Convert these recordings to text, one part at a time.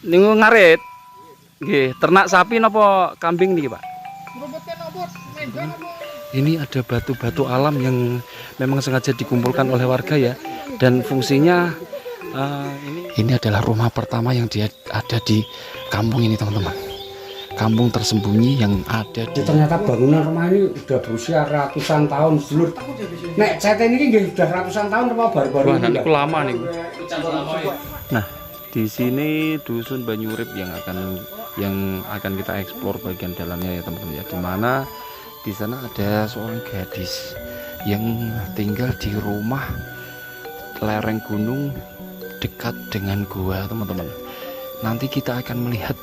Niku ngarit. Nggih, ternak sapi napa kambing niki, Pak? Ini ada batu-batu alam yang memang sengaja dikumpulkan oleh warga ya. Dan fungsinya ini adalah rumah pertama yang ada di kampung ini, teman-teman. Kampung tersembunyi yang ada di... Ternyata bangunan rumah ini udah berusia ratusan tahun, Dulur. Nek CT ini udah ratusan tahun apa baru-baru Wah, ini? nanti lama nih. Nah, di sini dusun Banyurip yang akan kita eksplor bagian dalamnya ya, teman-teman ya. Di mana di sana ada seorang gadis yang tinggal di rumah lereng gunung dekat dengan gua, teman-teman. Nanti kita akan melihat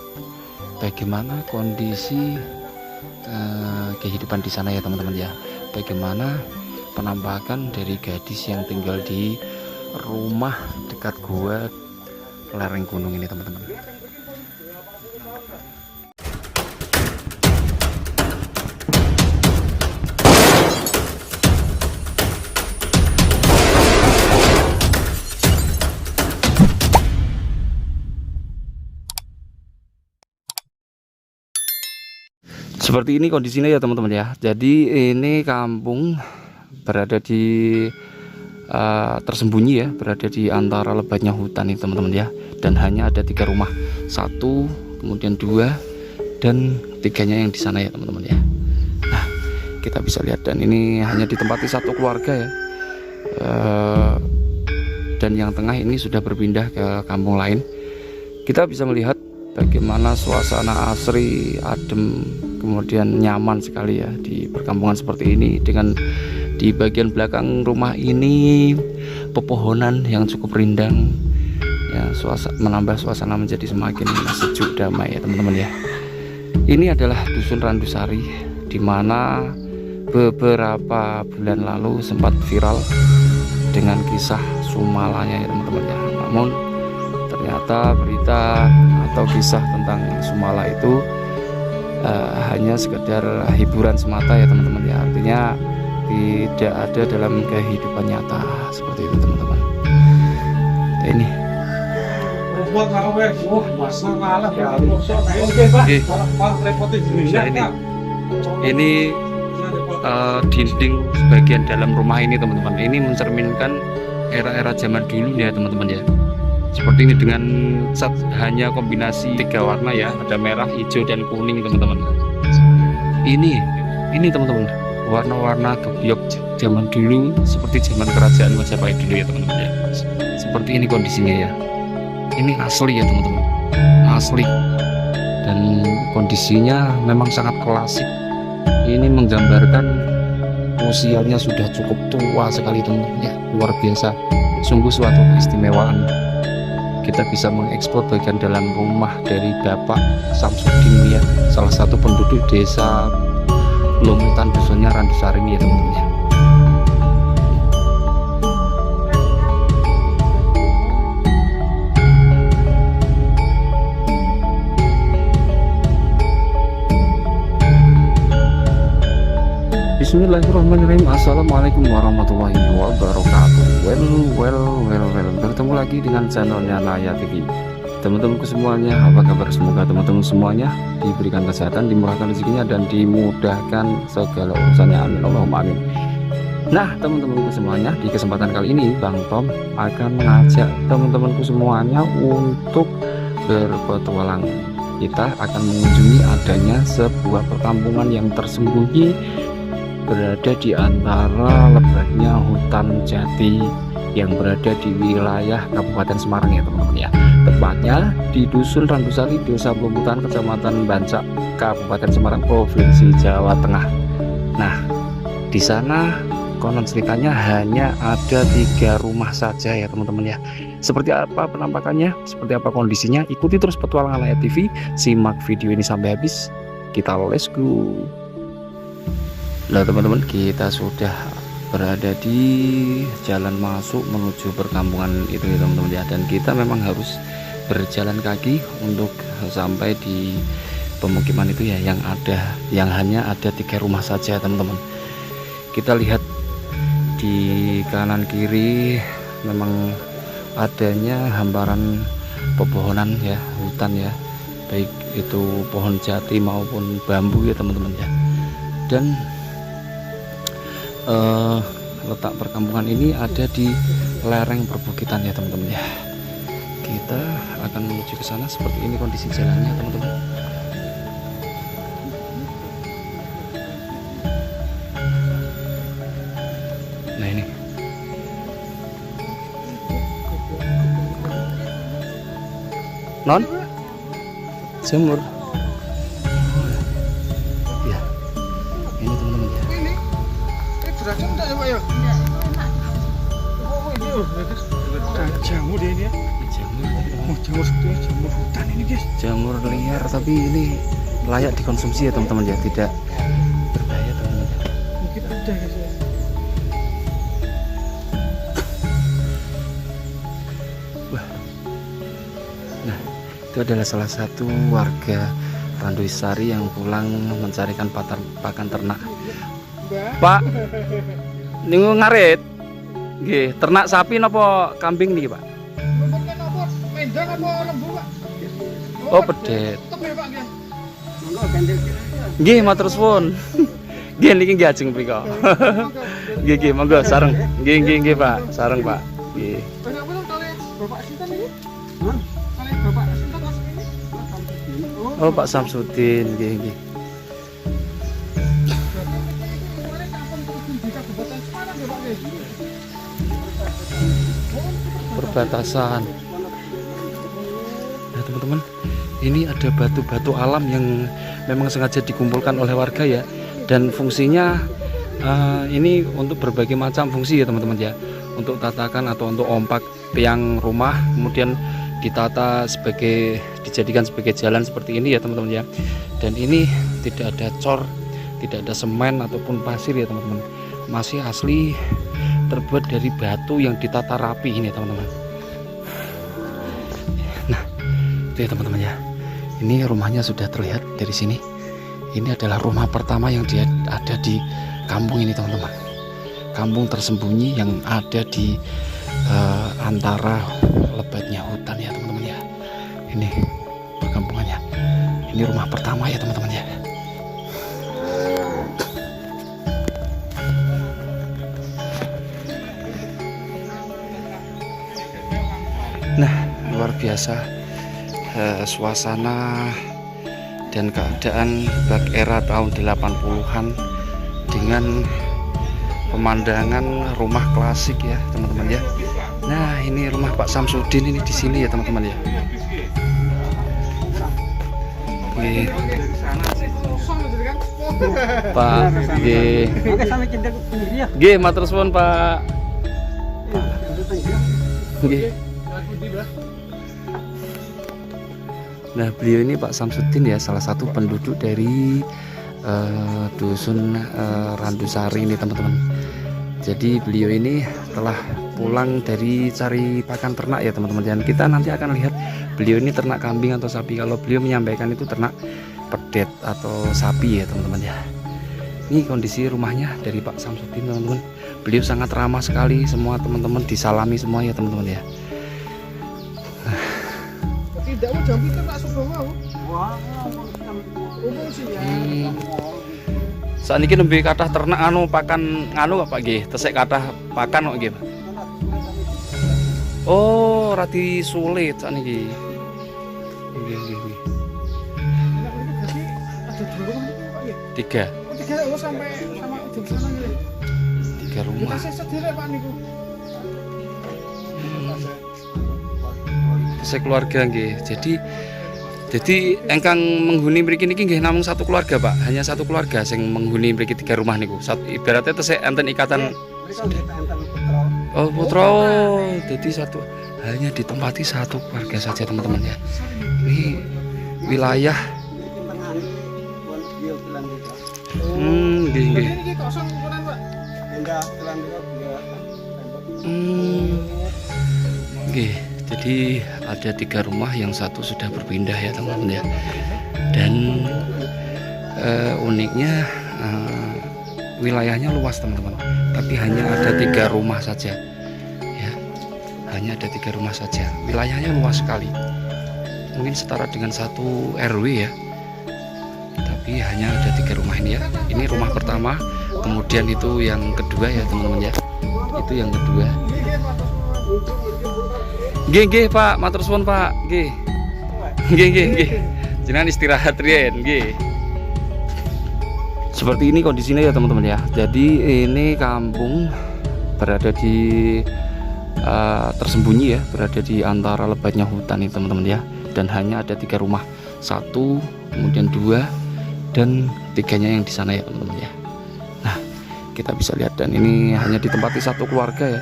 bagaimana kondisi kehidupan di sana ya, teman-teman ya. Bagaimana penampakan dari gadis yang tinggal di rumah dekat gua lereng gunung ini, teman-teman. Seperti ini kondisinya ya, teman-teman ya. Jadi ini kampung berada di tersembunyi ya, berada di antara lebatnya hutan ini, teman-teman ya. Dan hanya ada 3 rumah, 1, kemudian 2, dan 3-nya yang di sana ya, teman-teman ya. Nah, kita bisa lihat, dan ini hanya ditempati 1 keluarga ya. Dan yang tengah ini sudah berpindah ke kampung lain. Kita bisa melihat bagaimana suasana asri, adem, kemudian nyaman sekali ya di perkampungan seperti ini. Dengan di bagian belakang rumah ini pepohonan yang cukup rindang ya, menambah suasana menjadi semakin sejuk damai ya, teman-teman ya. Ini adalah dusun Randusari, di mana beberapa bulan lalu sempat viral dengan kisah Sumalanya ya, teman-teman ya. Namun ternyata berita atau kisah tentang Sumala itu hanya sekedar hiburan semata ya, teman-teman ya. Artinya tidak ada dalam kehidupan nyata seperti itu, teman-teman. Nah, ini ini dinding bagian dalam rumah ini, teman-teman. Ini mencerminkan era-era zaman dulu ya, teman-teman ya. Seperti ini dengan cat hanya kombinasi 3 warna ya, ada merah, hijau, dan kuning, teman-teman. Ini teman-teman, warna-warna gebyok zaman dulu, seperti zaman kerajaan Majapahit dulu ya, teman-teman ya. Seperti ini kondisinya ya. Ini asli ya, teman-teman, asli, dan kondisinya memang sangat klasik. Ini menggambarkan usianya sudah cukup tua sekali, teman-teman ya. Luar biasa, sungguh suatu keistimewaan. Kita bisa mengeksplor bagian dalam rumah dari Bapak Samsudin ya, salah satu penduduk desa Lumutan, dusunnya Randusari ya, teman-teman ya. Bismillahirrahmanirrahim. Assalamualaikum warahmatullahi wabarakatuh. Well, bertemu lagi dengan channelnya Naya TV. Teman-temanku semuanya, apa kabar? Semoga teman-teman semuanya diberikan kesehatan, dimurahkan rezekinya, dan dimudahkan segala urusannya. Amin Allahumma amin. Nah, teman-temanku semuanya, di kesempatan kali ini Bang Tom akan mengajak teman-temanku semuanya untuk berpetualang. Kita akan mengunjungi adanya sebuah perkampungan yang tersembunyi berada di antara lebatnya hutan jati yang berada di wilayah Kabupaten Semarang ya, teman-teman ya. Tepatnya di dusun Randusari, Desa Lumutan, Kecamatan Bancak, Kabupaten Semarang, Provinsi Jawa Tengah. Nah, di sana konon ceritanya hanya ada 3 rumah saja ya, teman-teman ya. Seperti apa penampakannya, seperti apa kondisinya, ikuti terus petualangan Naya TV, simak video ini sampai habis. Kita let's go. Nah, teman-teman, kita sudah berada di jalan masuk menuju perkampungan itu ya, teman-teman ya. Dan kita memang harus berjalan kaki untuk sampai di pemukiman itu ya, yang hanya ada 3 rumah saja, teman-teman. Kita lihat di kanan kiri memang adanya hamparan pepohonan ya, hutan ya, baik itu pohon jati maupun bambu ya teman-teman ya. Dan letak perkampungan ini ada di lereng perbukitan ya teman-teman ya. Kita akan menuju ke sana. Seperti ini kondisi jalannya teman-teman. Nah ini non jamur ya, ini teman-teman ya. Jamur ini ya. Jamur sebetulnya jamur hutan ini guys. Jamur liar tapi ini layak dikonsumsi ya teman-teman ya, tidak berbahaya teman-teman ya. Mungkin ada guys ya. Wah. Nah, itu adalah salah satu warga Randuisari yang pulang mencarikan pakan ternak. Pak, niku ngarit. Nggih, ternak sapi napa kambing niki, Pak? Mendang apa lembu, Pak? Oh, pedet. Tetep ya, Pak nggih. Nggih, matur suwun. Nggih niki nggih ajeng mriko. Nggih nggih, monggo sareng. Nggih Pak, sareng Pak. Nggih. Banyak apa kali Bapak Sinten ini? Hah? Kali Bapak Sinten Mas ini? Oh, Pak Samsudin, nggih. Perbatasan. Nah teman-teman, ini ada batu-batu alam yang memang sengaja dikumpulkan oleh warga ya, dan fungsinya ini untuk berbagai macam fungsi ya teman-teman ya, untuk tatakan atau untuk ompak tiang rumah, kemudian ditata dijadikan sebagai jalan seperti ini ya teman-teman ya. Dan ini tidak ada cor, tidak ada semen ataupun pasir ya teman-teman, masih asli terbuat dari batu yang ditata rapi ini teman-teman. Nah itu ya teman-teman ya, ini rumahnya sudah terlihat dari sini. Ini adalah rumah pertama yang ada di kampung ini teman-teman, kampung tersembunyi yang ada di antara lebatnya hutan ya teman-teman ya. Ini perkampungannya, ini rumah pertama ya teman-teman ya. Nah luar biasa suasana dan keadaan bak era tahun 80-an dengan pemandangan rumah klasik ya teman-teman ya. Nah ini rumah Pak Samsudin ini di sini ya teman-teman ya. Oke. Pak, nggih matur suwun Pak. Nggih. Nah beliau ini Pak Samsudin ya, salah satu penduduk dari dusun Randusari ini teman-teman. Jadi beliau ini telah pulang dari cari pakan ternak ya teman-teman. Dan kita nanti akan lihat beliau ini ternak kambing atau sapi. Kalau beliau menyampaikan itu ternak pedet atau sapi ya teman-teman ya. Ini kondisi rumahnya dari Pak Samsudin teman-teman. Beliau sangat ramah sekali, semua teman-teman disalami semua ya teman-teman ya. Tidak mau jam itu tak suka mau. Wah, umum sih ya. Saat ini nembe kathah ternak pakan Pak nggih, tesek kathah pakan kok nggih. Oh, rati sulit saat niki. Nggih. Ada 2 rumah Pak ya? 3. Oh, 3 oh sampai sama ujung sana ya. 3 rumah. Kita sedherek Pak niku. Sekeluarga nggih. Jadi engkang menghuni mriki niki nggih namung satu keluarga, Pak. Hanya satu keluarga sing menghuni mriki 3 rumah niku. Ibaratnya tesek enten ikatan. Oh, putra. Jadi satu hanya ditempati satu keluarga saja teman-teman ya. Ini wilayah nggih. Ini kosong ukuran, Pak. Enggak, telan nggih. Jadi ada 3 rumah, yang satu sudah berpindah ya teman-teman ya. Dan uniknya wilayahnya luas teman-teman, tapi hanya ada 3 rumah saja ya, hanya ada 3 rumah saja. Wilayahnya luas sekali, mungkin setara dengan 1 RW ya, tapi hanya ada 3 rumah ini ya. Ini rumah pertama, kemudian itu yang kedua ya teman-teman ya, itu yang kedua. Nggih Pak, matur suwun Pak. Nggih. Jenengan istirahat riyen nggih. Seperti ini kondisinya ya teman-teman ya. Jadi ini kampung berada di tersembunyi ya, berada di antara lebatnya hutan ini teman-teman ya. Dan hanya ada 3 rumah, 1, kemudian 2, dan 3-nya yang di sana ya teman-teman ya. Nah, kita bisa lihat, dan ini hanya ditempati 1 keluarga ya.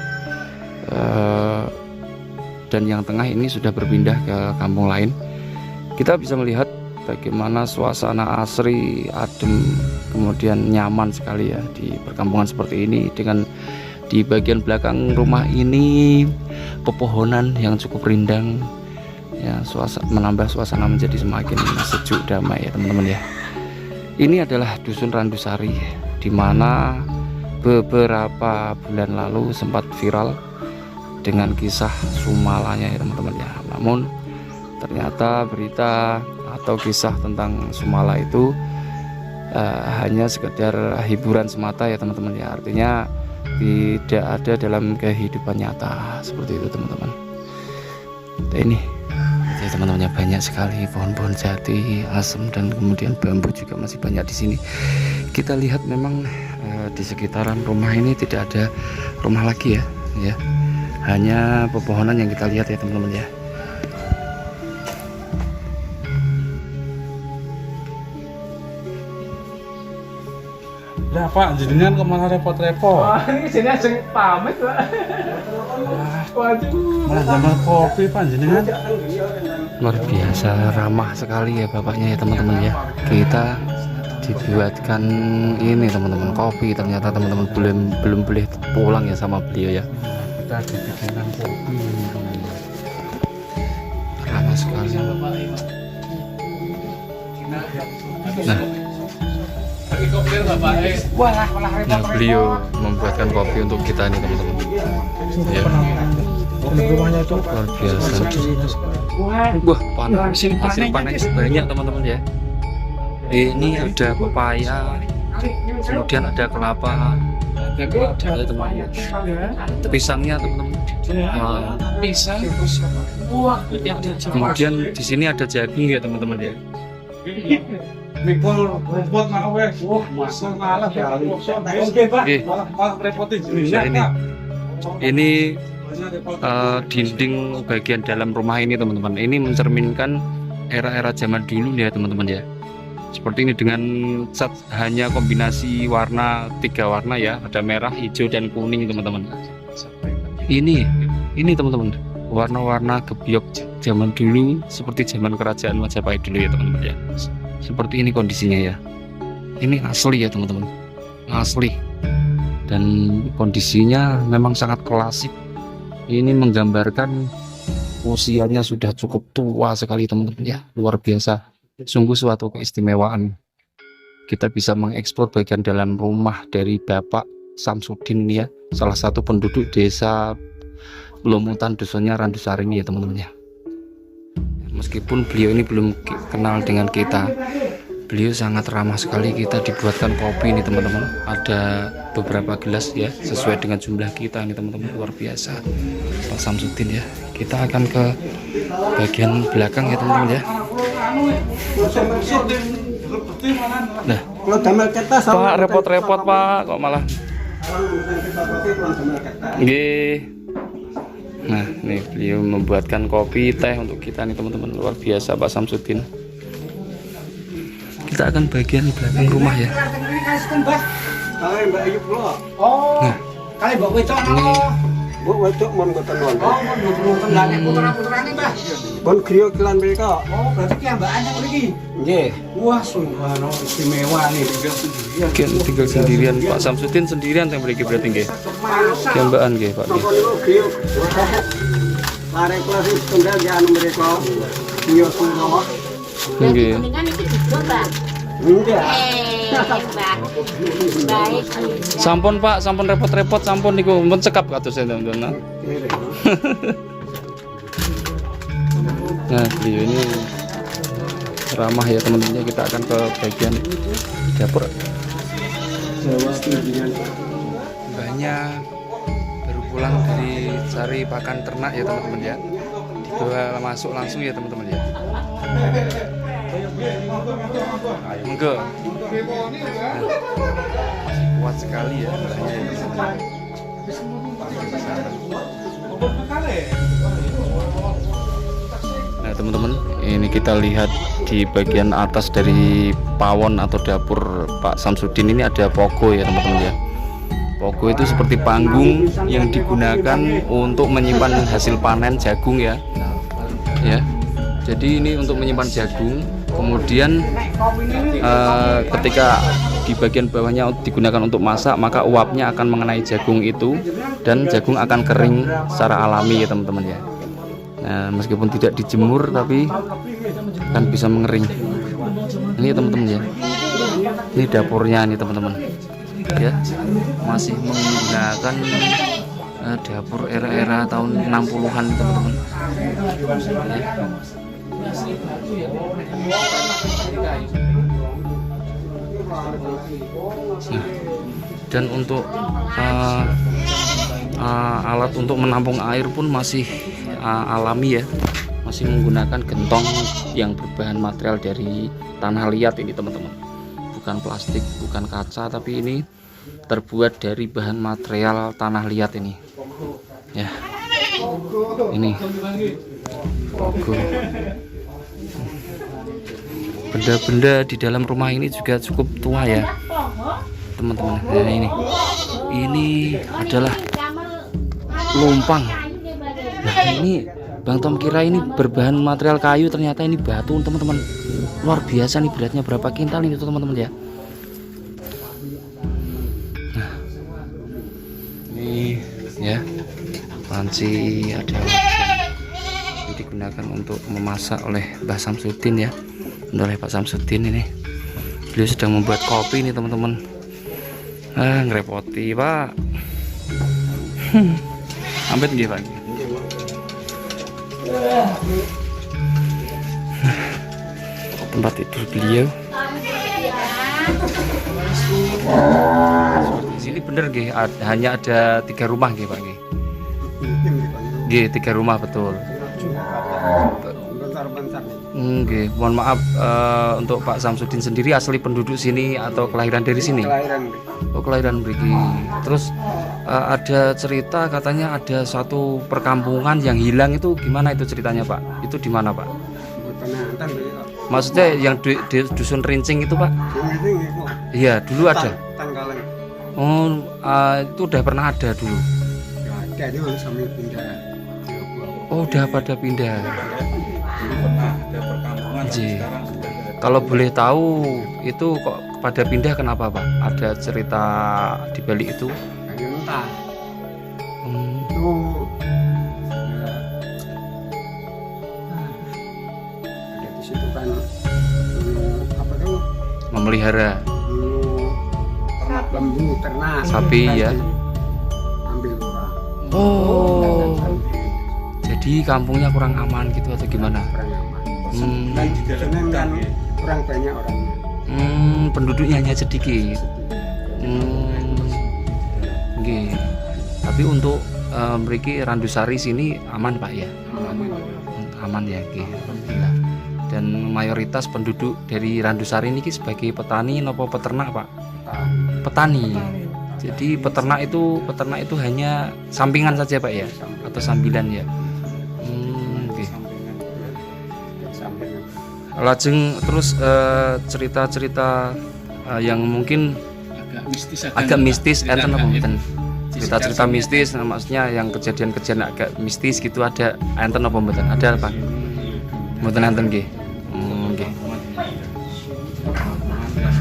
Dan yang tengah ini sudah berpindah ke kampung lain. Kita bisa melihat bagaimana suasana asri, adem, kemudian nyaman sekali ya di perkampungan seperti ini. Dengan di bagian belakang rumah ini pepohonan yang cukup rindang ya, menambah suasana menjadi semakin sejuk damai ya teman-teman ya. Ini adalah Dusun Randusari, di mana beberapa bulan lalu sempat viral dengan kisah Sumalanya ya teman-teman ya. Namun ternyata berita atau kisah tentang Sumala itu hanya sekedar hiburan semata ya teman-teman ya. Artinya tidak ada dalam kehidupan nyata seperti itu teman-teman. Ini ya teman-teman ya, banyak sekali pohon-pohon jati, asem, dan kemudian bambu juga masih banyak di sini. Kita lihat memang di sekitaran rumah ini tidak ada rumah lagi ya. Hanya pepohonan yang kita lihat ya teman-teman ya. Lah Pak, jenengan kemana repot-repot? Wah, ini sini aja pamit Pak. Waduh, Malah jamar kopi Pak jenengan. Luar biasa ramah sekali ya bapaknya ya teman-teman ya. Kita dibuatkan ini teman-teman, kopi. Ternyata teman-teman belum boleh pulang ya sama beliau ya. Kita dibikinkan kopi. Ramah sekali. Nah, nah beliau membuatkan kopi untuk kita nih teman-teman ya. Rumahnya itu Luar biasa. Wah, panas, hasil panas banyak teman-teman ya. Ini ada pepaya, kemudian ada kelapa, ada teman-teman, pisangnya teman-teman. Pisang. Kemudian di sini ada jagung ya teman-teman ya. mikul rumput nak wes. Wah, masuk malah ya. Oke, Pak. Malah repotin jenengan. Ini dinding bagian dalam rumah ini teman-teman. Ini mencerminkan era-era zaman dulu ya teman-teman ya. Seperti ini dengan cat hanya kombinasi warna 3 warna ya. Ada merah, hijau, dan kuning teman-teman. Ini teman-teman, warna-warna gebyok zaman dulu seperti zaman kerajaan Majapahit dulu ya teman-teman ya. Seperti ini kondisinya ya. Ini asli ya teman-teman, asli, dan kondisinya memang sangat klasik. Ini menggambarkan usianya sudah cukup tua sekali teman-teman ya. Luar biasa, sungguh suatu keistimewaan. Kita bisa mengeksplor bagian dalam rumah dari Bapak Samsudin ya, salah satu penduduk desa Lomutan, dusunnya Randusari ini ya teman-teman ya. Meskipun beliau ini belum kenal dengan kita, beliau sangat ramah sekali. Kita dibuatkan kopi ini teman-teman, ada beberapa gelas ya sesuai dengan jumlah kita ini teman-teman. Luar biasa Pak Samsudin ya. Kita akan ke bagian belakang ya teman-teman ya. Nah, Pak repot-repot Pak, kok malah nggih. Nah, nih beliau membuatkan kopi, teh untuk kita nih teman-teman. Luar biasa Pak Samsudin. Kita akan bagian belakang rumah ya. oh, Nah, kali Mbak Wedok ini Bu wedok mon mboten wonten. oh, menurut lane putra-putrane Mbah. Pun griya kelan mrika. Oh, berarti ki ambakan yang mriki. Nggih. Wah, subhanallah, istimewa nih. tinggal sendirian Pak Samsudin sendirian yang beri berarti nggih. Jambakan nggih Pak. Pun niku griya. Mare kelas setunggal ya anu mrika. Griya semua. Nggih. Kuningan iki juga, Pak. Enggak. Baik. Sampun Pak, sampun repot-repot sampun niku mun cekap kados teman-teman. Nah, beliau ini ramah ya teman-teman. Kita akan ke bagian dapur. Banyak baru pulang dari cari pakan ternak ya teman-teman ya. Dibawa masuk langsung ya teman-teman ya. Enggak. Masih kuat sekali ya mbahnya ini. Nah teman-teman, ini kita lihat di bagian atas dari pawon atau dapur Pak Samsudin ini ada pogo ya teman-teman ya. Pogo itu seperti panggung yang digunakan untuk menyimpan hasil panen jagung ya. Ya. Jadi ini untuk menyimpan jagung. Kemudian ketika di bagian bawahnya digunakan untuk masak, maka uapnya akan mengenai jagung itu dan jagung akan kering secara alami ya teman-teman ya. Nah, meskipun tidak dijemur tapi kan bisa mengering. Ini teman-teman ya. Ini dapurnya nih teman-teman. Ya, masih menggunakan dapur era-era tahun 60-an teman-teman. Ya. Nah, dan untuk alat untuk menampung air pun masih alami ya, masih menggunakan gentong yang berbahan material dari tanah liat ini teman-teman, bukan plastik, bukan kaca, tapi ini terbuat dari bahan material tanah liat ini ya. Ini pogo. Benda-benda di dalam rumah ini juga cukup tua ya teman-teman. Nah, ini adalah lumpang. Nah ini Bang Tom kira ini berbahan material kayu, ternyata ini batu teman-teman. Luar biasa nih, beratnya berapa kintal ini teman-teman ya. Nah ini ya panci, ada yang digunakan untuk memasak oleh Mbah Samsudin ya, oleh Pak Samsudin ini. Beliau sedang membuat kopi nih teman-teman. Ngerepoti Pak. Ampet nggih Pak. Tempat tidur beliau. Di sini bener nggih, hanya ada 3 rumah nggih Pak nggih. Nggih, 3 rumah betul. Nggih, mohon maaf untuk Pak Samsudin sendiri asli penduduk sini atau kelahiran dari sini? Kelahiran. Oh, kelahiran mriki. Terus ada cerita katanya ada suatu perkampungan yang hilang, itu gimana itu ceritanya Pak? Itu di mana Pak? Maksudnya yang di dusun Rincing itu Pak? Iya, dulu ada. Tanggalan. Oh, itu udah pernah ada dulu. Ada itu sampai pindah. Oh, udah pada pindah. Ada perkampungan sekarang sudah. Kalau boleh tahu itu kok pada pindah kenapa Pak? Ada cerita di balik itu? Entah. Hmm. Itu ada di situ kan apa tuh? Memelihara Ternak lembu, ternak sapi ya. Ambil orang. Oh. Jadi kampungnya kurang aman gitu atau gimana? Kurang aman. Hmm. Dan di dalam kan kurang banyak orangnya. Penduduknya hanya sedikit. Oke. Tapi untuk mriki Randusari sini aman Pak ya? Aman ya, oke. Alhamdulillah. Dan mayoritas penduduk dari Randusari ini sebagai petani nopo peternak Pak? Petani. Jadi peternak itu hanya sampingan saja Pak ya? Atau sambilan ya? Oke. Lajeng terus cerita-cerita yang mungkin agak mistis enten apa mboten? Cerita-cerita mistis, maksudnya yang kejadian-kejadian agak mistis gitu ada enten apa mboten? Ada Pak? Mboten enten nggih. Nggih.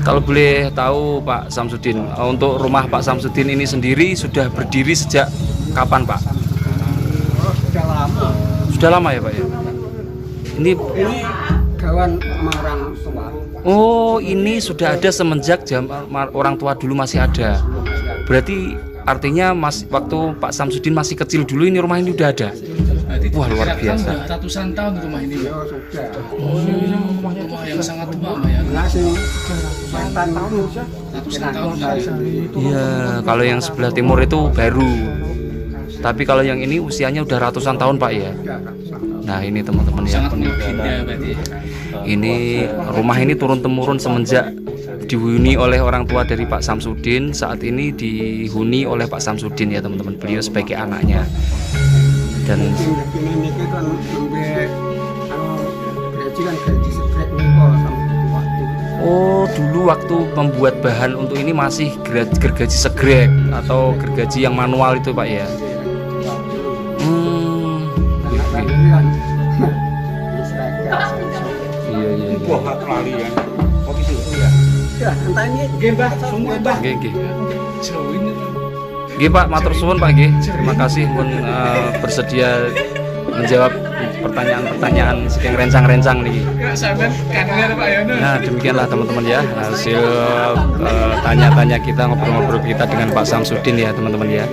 Kalau boleh tahu Pak Samsudin, untuk rumah Pak Samsudin ini sendiri sudah berdiri sejak kapan Pak? Sudah lama. Sudah lama ya Pak ya? Ini pergaulan sama orang tua. Oh, ini sudah ada semenjak orang tua dulu masih ada. Berarti artinya waktu Pak Samsudin masih kecil dulu ini rumah ini udah ada. Wah, luar biasa. Ratusan tahun rumah ini. Ya sudah. Rumah yang sangat tua, Pak ya. Enggak sih. Ratusan tahun. Ratusan tahun. Iya, kalau yang sebelah timur itu baru. Tapi kalau yang ini usianya udah ratusan tahun, Pak ya. Nah, ini teman-teman ya. Sangat legenda berarti. Ini rumah ini turun temurun semenjak dihuni oleh orang tua dari Pak Samsudin. Saat ini dihuni oleh Pak Samsudin ya teman-teman. Beliau sebagai anaknya. Dan ini kan sampai gaji kan gaji segrek nih waktu. oh, dulu waktu membuat bahan untuk ini masih gergaji segrek atau gergaji yang manual itu, Pak ya. Iya. Wah, lali ya. Oh gitu ya. Ya, entah ini Mbah, semua Mbah. Nggih. Jauh ini. Nggih, Pak, matur suwun Pak nggih. Terima kasih pun bersedia menjawab pertanyaan-pertanyaan saking rencang-rencang nih. Ya, sampean kader Pak ya. Nah, demikianlah teman-teman ya hasil tanya-tanya kita, ngobrol-ngobrol kita dengan Pak Samsudin ya teman-teman ya.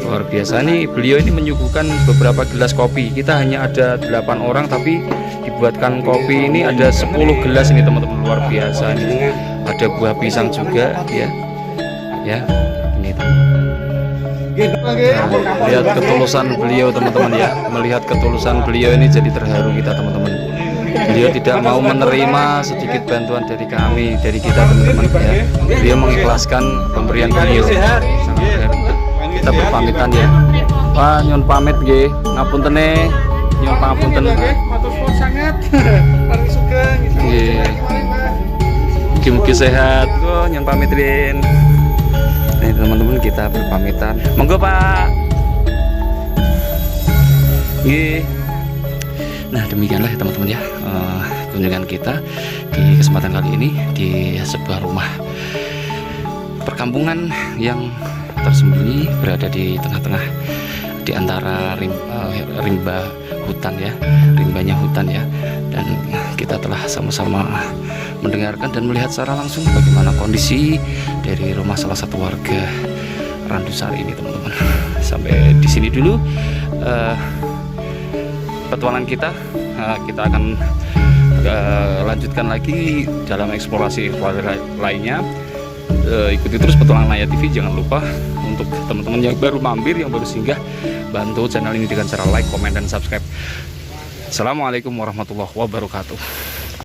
Luar biasa nih, beliau ini menyuguhkan beberapa gelas kopi. Kita hanya ada 8 orang tapi dibuatkan kopi ini ada 10 gelas ini teman-teman, luar biasa nih. Ada buah pisang juga ya. Ya, ini lihat ketulusan beliau teman-teman ya. Melihat ketulusan beliau ini jadi terharu kita teman-teman. Beliau tidak mau menerima sedikit bantuan dari kami, dari kita teman-teman ya. Beliau mengikhlaskan pemberian beliau. Sangat keren. Kita berpamitan ya. Pak nyun pamit nggih. Ngapuntene. Nyun pangapunten. Matur suwun sangat. Paling sugeng. Nggih. Mugi-mugi sehat. Oh, nyun pamit Rin. Nih teman-teman kita berpamitan. Monggo Pak. Nggih. Nah demikianlah ya teman-teman ya kunjungan kita di kesempatan kali ini di sebuah rumah perkampungan yang tersembunyi berada di tengah-tengah di antara rimba hutan ya, rimbanya hutan ya. Dan kita telah sama-sama mendengarkan dan melihat secara langsung bagaimana kondisi dari rumah salah satu warga Randusari ini teman-teman. Sampai di sini dulu petualangan kita. Kita akan lanjutkan lagi dalam eksplorasi lainnya. Ikuti terus petualangan Naya TV. Jangan lupa untuk teman-teman yang baru mampir, yang baru singgah, bantu channel ini dengan cara like, komen, dan subscribe. Assalamualaikum warahmatullahi wabarakatuh.